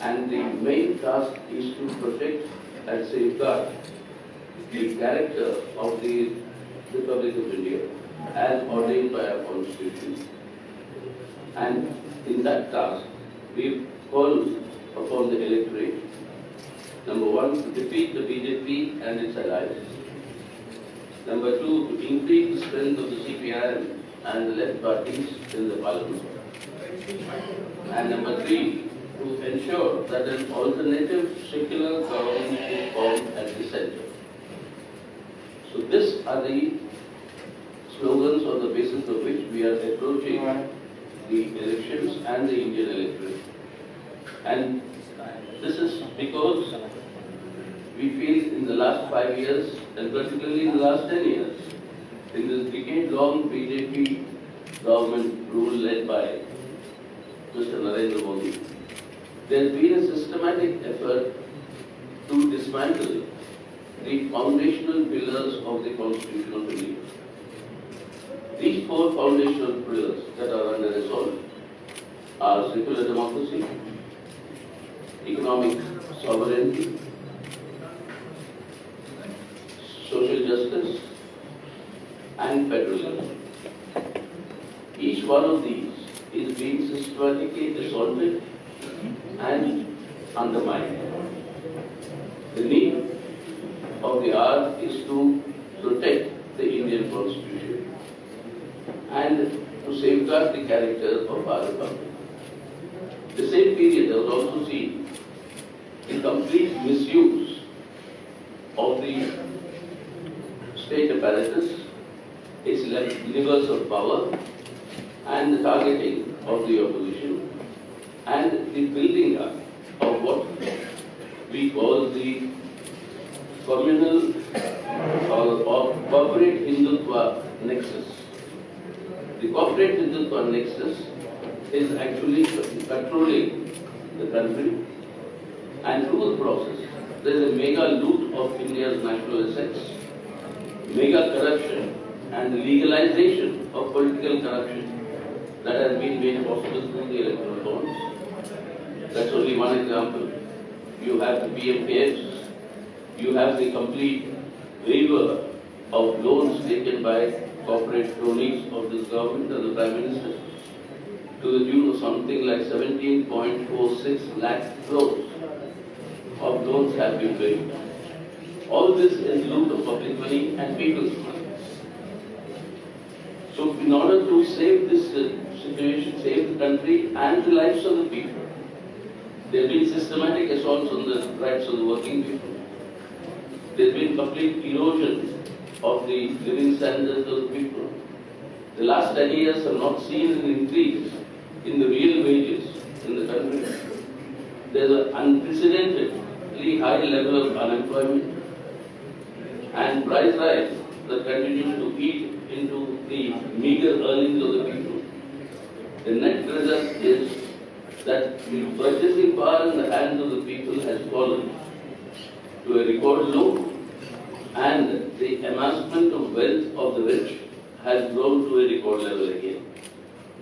and the main task is to protect and safeguard the character of the Republic of India as ordained by our Constitution. And in that task, we call upon the electorate, number one, to defeat the BJP and its allies. Number two, to increase the strength of the CPIM and the left parties in the parliament. And number three, to ensure that an alternative secular government is formed at the center. So these are the slogans on the basis of which we are approaching the elections and the Indian electorate. And this is because we feel in the last 5 years, and particularly in the last 10 years, in this decade-long BJP government rule led by Mr. Narendra Modi, there has been a systematic effort to dismantle the foundational pillars of the Constitution of India. These four foundational pillars that are under assault are secular democracy, economic sovereignty, social justice, and federalism. Each one of these is being systematically assaulted and undermined. The need of the hour is to protect the Indian Constitution and to safeguard the character of our republic. The same period has also seen the complete misuse of the state apparatus, its levers of power, and the targeting of the opposition, and the building up of what we call the communal or corporate Hindutva nexus. The corporate Hindutva nexus is actually controlling the country, and through the process there is a mega loot of India's national assets, mega corruption, and legalization of political corruption that has been made possible through the electoral bonds. That's only one example. You have the PMKs, you have the complete waiver of loans taken by corporate cronies of this government and the Prime Minister to the tune of something like 17.46 lakh crores of loans have been waived. All this is loot of public money and people's money. So in order to save this situation, save the country and the lives of the people, there have been systematic assaults on the rights of the working people. There has been complete erosion of the living standards of the people. The last 10 years have not seen an increase in the real wages in the country. There is an unprecedentedly high level of unemployment and price rise that continues to eat into the meager earnings of the people. The net result is that the purchasing power in the hands of the people has fallen to a record low, and the amassment of wealth of the rich has grown to a record level again.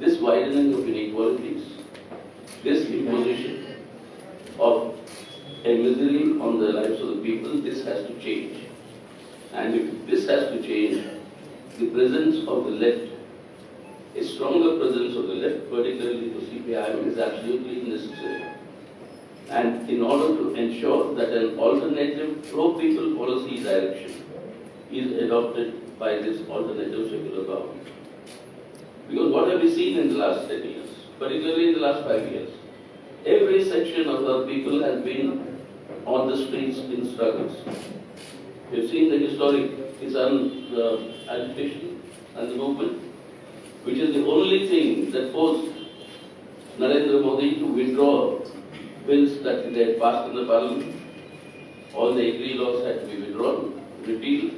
This widening of inequalities, this imposition of a misery on the lives of the people, this has to change. And if this has to change, the presence of the left, a stronger presence of the left, particularly the CPIM, is absolutely necessary. And in order to ensure that an alternative pro-people policy direction is adopted by this alternative secular government. Because what have we seen in the last 10 years, particularly in the last 5 years? Every section of our people has been on the streets in struggles. We've seen the historic Kisan agitation and the movement, which is the only thing that forced Narendra Modi to withdraw bills that they had passed in the parliament. All the agri laws had to be withdrawn, repealed.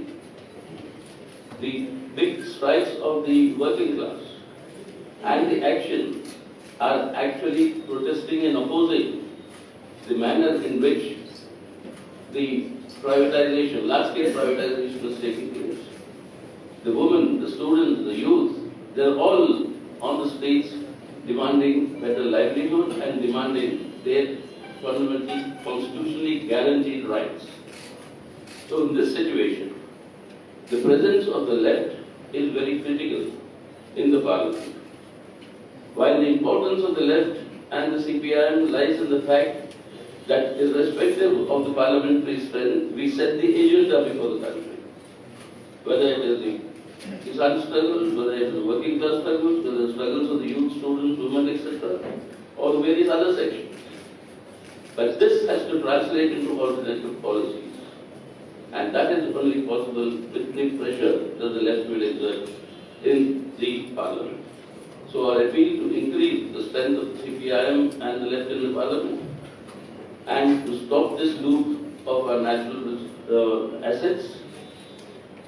The big strikes of the working class and the action are actually protesting and opposing the manner in which the privatization, large-scale privatization was taking place. The women, the students, the youth, they're all on the streets demanding better livelihood and demanding their fundamental constitutionally guaranteed rights. So in this situation, the presence of the left is very critical in the parliament. While the importance of the left and the CPIM lies in the fact that irrespective of the parliamentary strength, we set the agenda before the country. Whether it is the Kisan struggles, whether it is the working class struggles, whether the struggles of the youth, students, women, etc., or the various other sections. But this has to translate into alternative policies. And that is only possible with the pressure that the left will exert in the parliament. So I appeal to increase the strength of the CPIM and the left in the parliament and to stop this loot of our national assets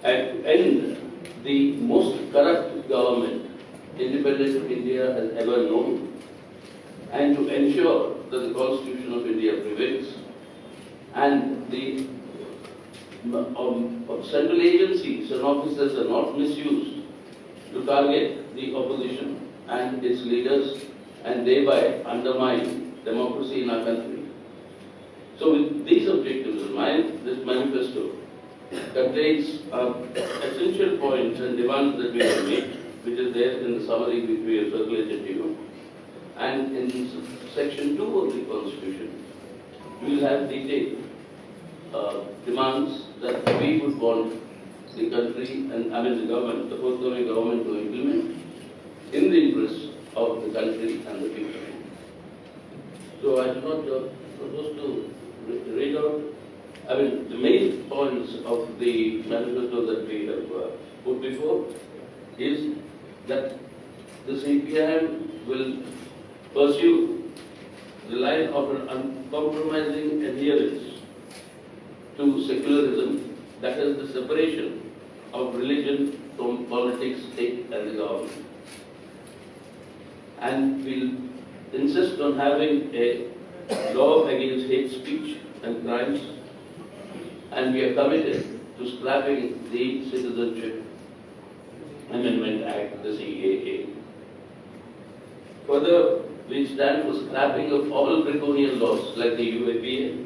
and to end the most corrupt government independent of India has ever known, and to ensure that the Constitution of India prevails and the central agencies and officers are not misused to target the opposition and its leaders and thereby undermine democracy in our country. So with these objectives in mind, this manifesto contains essential points and demands that we have made, which is there in the summary which we have circulated to you. And in section 2 of the Constitution, we will have detailed demands that we would want the country and the government, the forthcoming government to implement in the interest of the country and the people. So I do not propose to read out the main points of the manifesto that we have put before is that the CPIM will pursue the line of an uncompromising adherence to secularism, that is the separation of religion from politics, state and the government. And we'll insist on having a law against hate speech and crimes, and we are committed to scrapping the Citizenship Amendment Act, the CAA. Further, we stand for scrapping of all draconian laws like the UAPA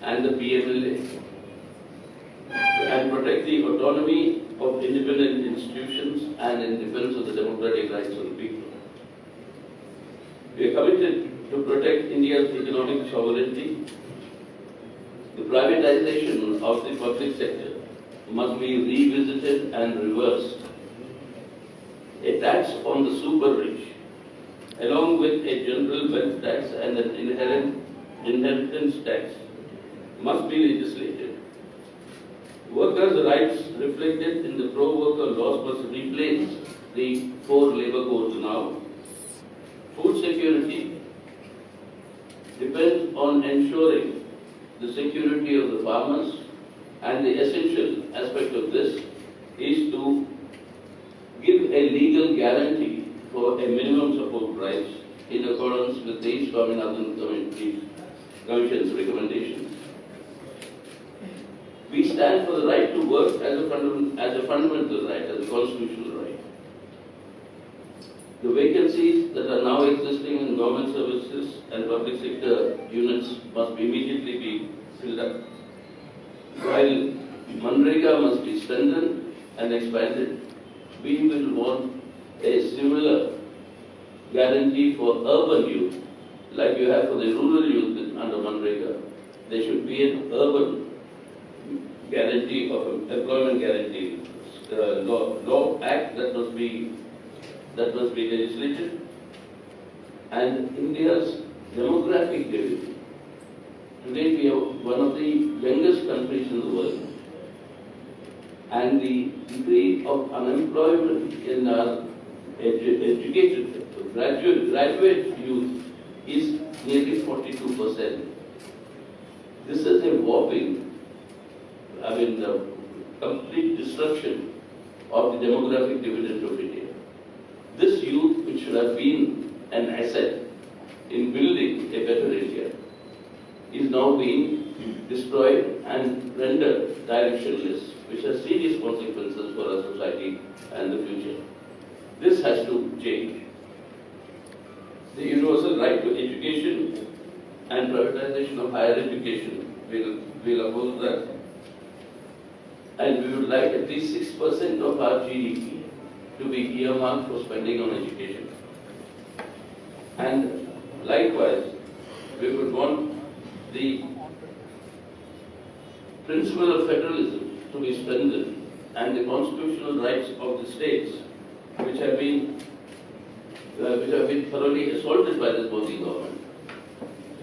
and the PMLA, and protect the autonomy of independent institutions and in defense of the democratic rights of the people. We are committed to protect India's economic sovereignty. The privatization of the public sector must be revisited and reversed. A tax on the super rich, along with a general wealth tax and an inheritance tax, must be legislated. Workers' rights reflected in the pro-worker laws must replace the 4 labor codes now. Food security depends on ensuring the security of the farmers, and the essential aspect of this is to give a legal guarantee for a minimum support price in accordance with the Swaminathan Commission's recommendations. We stand for the right to work as a fundamental right, as a constitutional right. The vacancies that are now existing in government services and public sector units must immediately be filled up. While Manrega must be strengthened and expanded, we will want a similar guarantee for urban youth, like you have for the rural youth under Manrega. There should be an urban guarantee of employment guarantee law act that must be legislated. And India's demographic dividend. Today we are one of the youngest countries in the world, and the degree of unemployment in our educated graduate youth is nearly 42%. This is a whopping, complete destruction of the demographic dividend of India. This youth, which should have been an asset in building a better India, is now being destroyed and rendered directionless, which has serious consequences for our society and the future. This has to change. The universal right to education and privatization of higher education. We'll oppose that. And we would like at least 6% of our GDP to be earmarked for spending on education. And likewise, we would want the principle of federalism to be strengthened and the constitutional rights of the states, which have been thoroughly assaulted by the Modi government,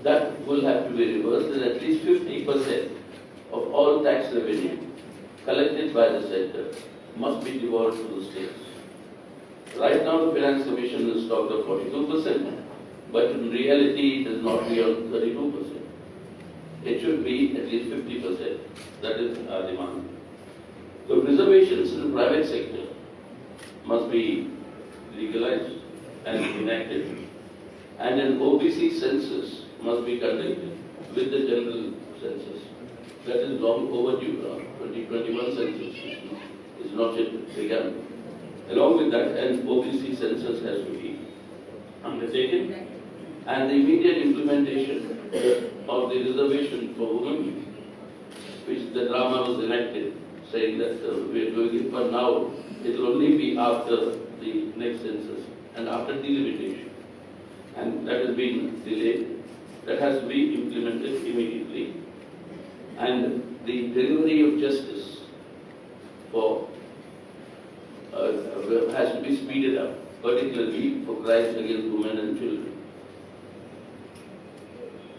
that will have to be reversed, and at least 50% of all tax revenue collected by the center must be devolved to the states. Right now, the Finance Commission has talked of 42%, but in reality, it is not beyond 32%. It should be at least 50%. That is our demand. The reservations in the private sector must be legalized and enacted, and an OBC census must be conducted with the general census. That is long overdue. 2021 census is not yet begun. Along with that, an OBC census has to be undertaken, and the immediate implementation of the reservation for women, which the drama was enacted, saying that we are doing it, but now it will only be after the next census and after delimitation. And that has been delayed. That has to be implemented immediately. And the delivery of justice for has to be speeded up, particularly for crimes against women and children.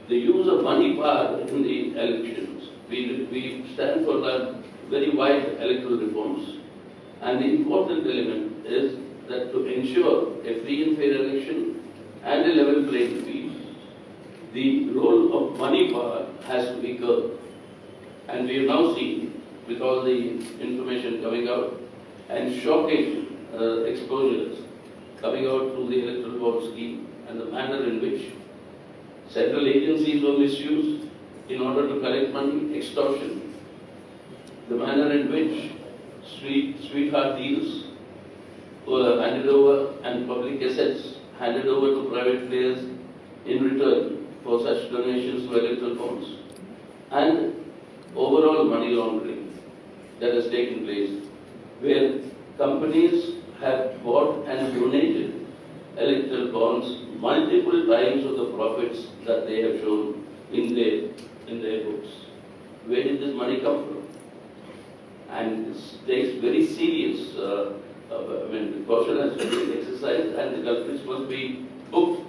The use of money power in the elections. We stand for that very wide electoral reforms, and the important element is that to ensure a free and fair election and a level playing field, the role of money power has to be curbed. And we have now seen, with all the information coming out and shocking exposures coming out through the electoral bond scheme and the manner in which central agencies were misused in order to collect money, extortion, the manner in which sweetheart deals were handed over and public assets handed over to private players in return for such donations to electoral bonds, and overall money laundering that has taken place, where companies have bought and donated electoral bonds multiple times of the profits that they have shown in their books. Where did this money come from? And this takes very serious, caution has to be exercised, and the culprits must be booked.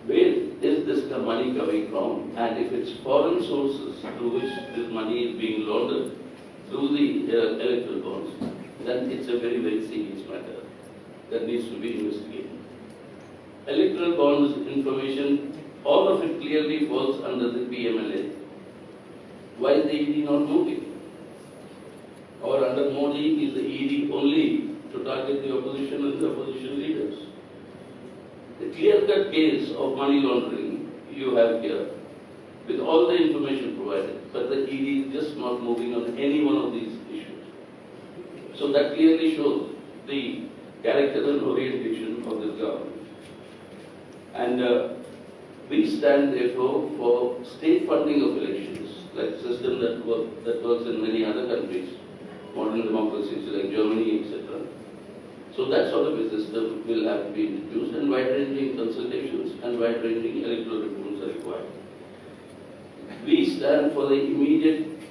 Where is this money coming from? And if it's foreign sources through which this money is being laundered through the electoral bonds, then it's a very, very serious matter that needs to be investigated. Electoral bonds information, all of it clearly falls under the PMLA. Why is the ED not moving? Or under Modi, is the ED only to target the opposition and the opposition leaders? The clear-cut case of money laundering you have here, with all the information provided, but the ED is just not moving on any one of these issues. So that clearly shows the character and orientation of this government. And we stand therefore for state funding of elections, like a system that works in many other countries, modern democracies like Germany, etc. So that sort of a system will have to be introduced, and wide-ranging consultations and wide-ranging electoral reforms are required. We stand for the immediate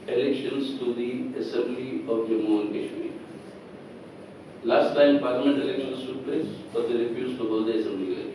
elections to the Assembly of Jammu and Kashmir. Last time Parliament elections took place, but they refused to hold the Assembly elections.